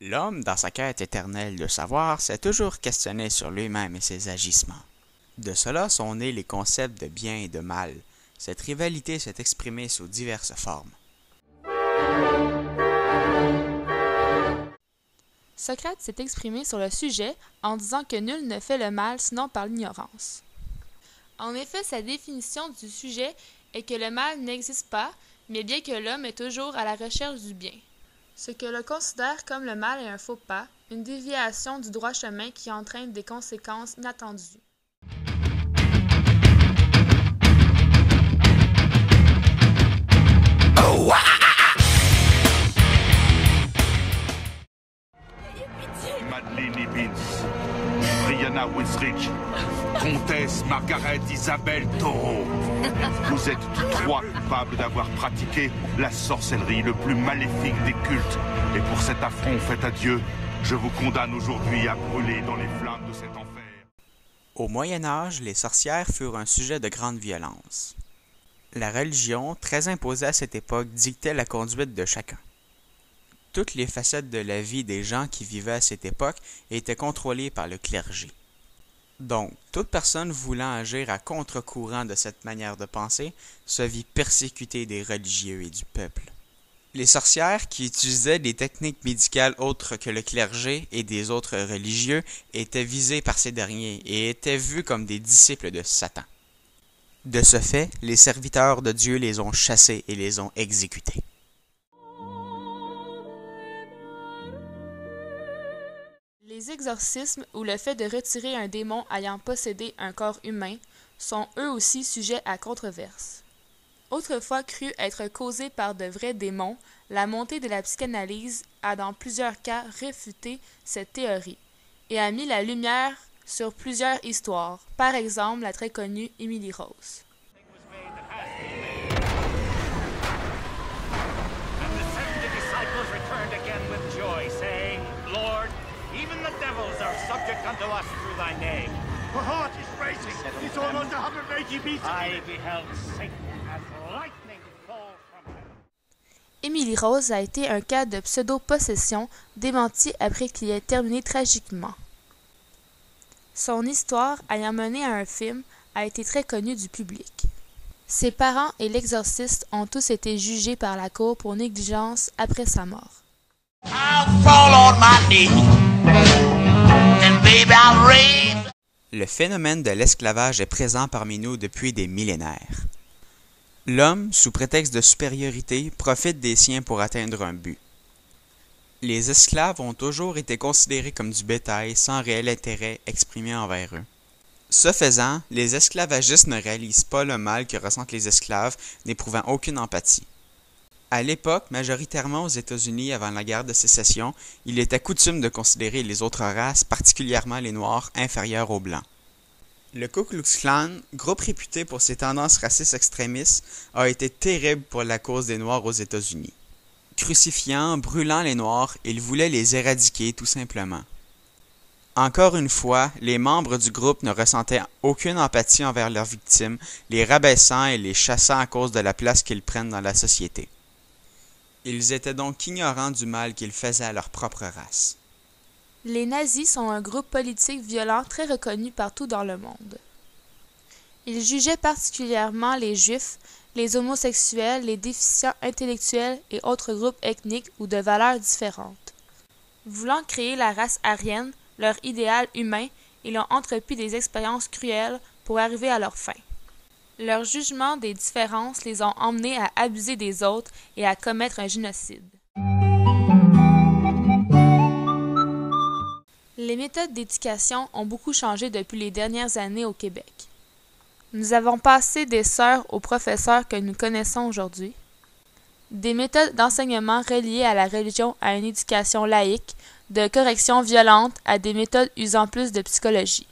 L'homme, dans sa quête éternelle de savoir, s'est toujours questionné sur lui-même et ses agissements. De cela sont nés les concepts de bien et de mal. Cette rivalité s'est exprimée sous diverses formes. Socrate s'est exprimé sur le sujet en disant que nul ne fait le mal sinon par l'ignorance. En effet, sa définition du sujet est que le mal n'existe pas, mais bien que l'homme est toujours à la recherche du bien. Ce que l'on considère comme le mal est un faux pas, une déviation du droit chemin qui entraîne des conséquences inattendues. Madeleine Hibbins, Brianna Wisrich, Comtesse Margaret Isabelle Taureau. Vous êtes tous trois coupables d'avoir pratiqué la sorcellerie le plus maléfique des cultes. Et pour cet affront fait à Dieu, je vous condamne aujourd'hui à brûler dans les flammes de cet enfer. Au Moyen Âge, les sorcières furent un sujet de grande violence. La religion, très imposée à cette époque, dictait la conduite de chacun. Toutes les facettes de la vie des gens qui vivaient à cette époque étaient contrôlées par le clergé. Donc, toute personne voulant agir à contre-courant de cette manière de penser se vit persécutée des religieux et du peuple. Les sorcières, qui utilisaient des techniques médicales autres que le clergé et des autres religieux, étaient visées par ces derniers et étaient vues comme des disciples de Satan. De ce fait, les serviteurs de Dieu les ont chassés et les ont exécutés. Les exorcismes ou le fait de retirer un démon ayant possédé un corps humain sont eux aussi sujets à controverse. Autrefois cru être causés par de vrais démons, la montée de la psychanalyse a dans plusieurs cas réfuté cette théorie et a mis la lumière sur plusieurs histoires, par exemple la très connue Emily Rose. Even the devils are subject unto us through thy name. Her heart is racing. It's almost 180 beats. I beheld Satan as lightning fall from heaven. Emily Rose a été un cas de pseudo-possession démenti après qu'il ait terminé tragiquement. Son histoire, ayant mené à un film, a été très connue du public. Ses parents et l'exorciste ont tous été jugés par la cour pour négligence après sa mort. Le phénomène de l'esclavage est présent parmi nous depuis des millénaires. L'homme, sous prétexte de supériorité, profite des siens pour atteindre un but. Les esclaves ont toujours été considérés comme du bétail sans réel intérêt exprimé envers eux. Ce faisant, les esclavagistes ne réalisent pas le mal que ressentent les esclaves, n'éprouvant aucune empathie. À l'époque, majoritairement aux États-Unis avant la guerre de sécession, il était coutume de considérer les autres races, particulièrement les Noirs, inférieurs aux Blancs. Le Ku Klux Klan, groupe réputé pour ses tendances racistes extrémistes, a été terrible pour la cause des Noirs aux États-Unis. Crucifiant, brûlant les Noirs, il voulait les éradiquer tout simplement. Encore une fois, les membres du groupe ne ressentaient aucune empathie envers leurs victimes, les rabaissant et les chassant à cause de la place qu'ils prennent dans la société. Ils étaient donc ignorants du mal qu'ils faisaient à leur propre race. Les nazis sont un groupe politique violent très reconnu partout dans le monde. Ils jugeaient particulièrement les juifs, les homosexuels, les déficients intellectuels et autres groupes ethniques ou de valeurs différentes. Voulant créer la race aryenne, leur idéal humain, ils ont entrepris des expériences cruelles pour arriver à leur fin. Leur jugement des différences les ont emmenés à abuser des autres et à commettre un génocide. Les méthodes d'éducation ont beaucoup changé depuis les dernières années au Québec. Nous avons passé des sœurs aux professeurs que nous connaissons aujourd'hui, des méthodes d'enseignement reliées à la religion à une éducation laïque, de correction violente à des méthodes usant plus de psychologie.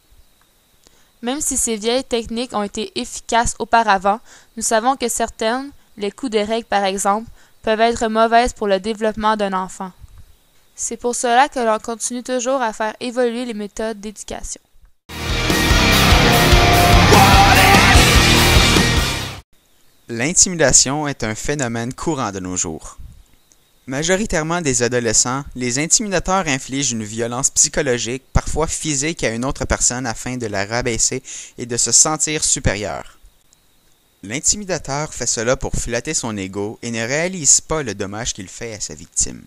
Même si ces vieilles techniques ont été efficaces auparavant, nous savons que certaines, les coups de règle par exemple, peuvent être mauvaises pour le développement d'un enfant. C'est pour cela que l'on continue toujours à faire évoluer les méthodes d'éducation. L'intimidation est un phénomène courant de nos jours. Majoritairement des adolescents, les intimidateurs infligent une violence psychologique, parfois physique, à une autre personne afin de la rabaisser et de se sentir supérieur. L'intimidateur fait cela pour flatter son ego et ne réalise pas le dommage qu'il fait à sa victime.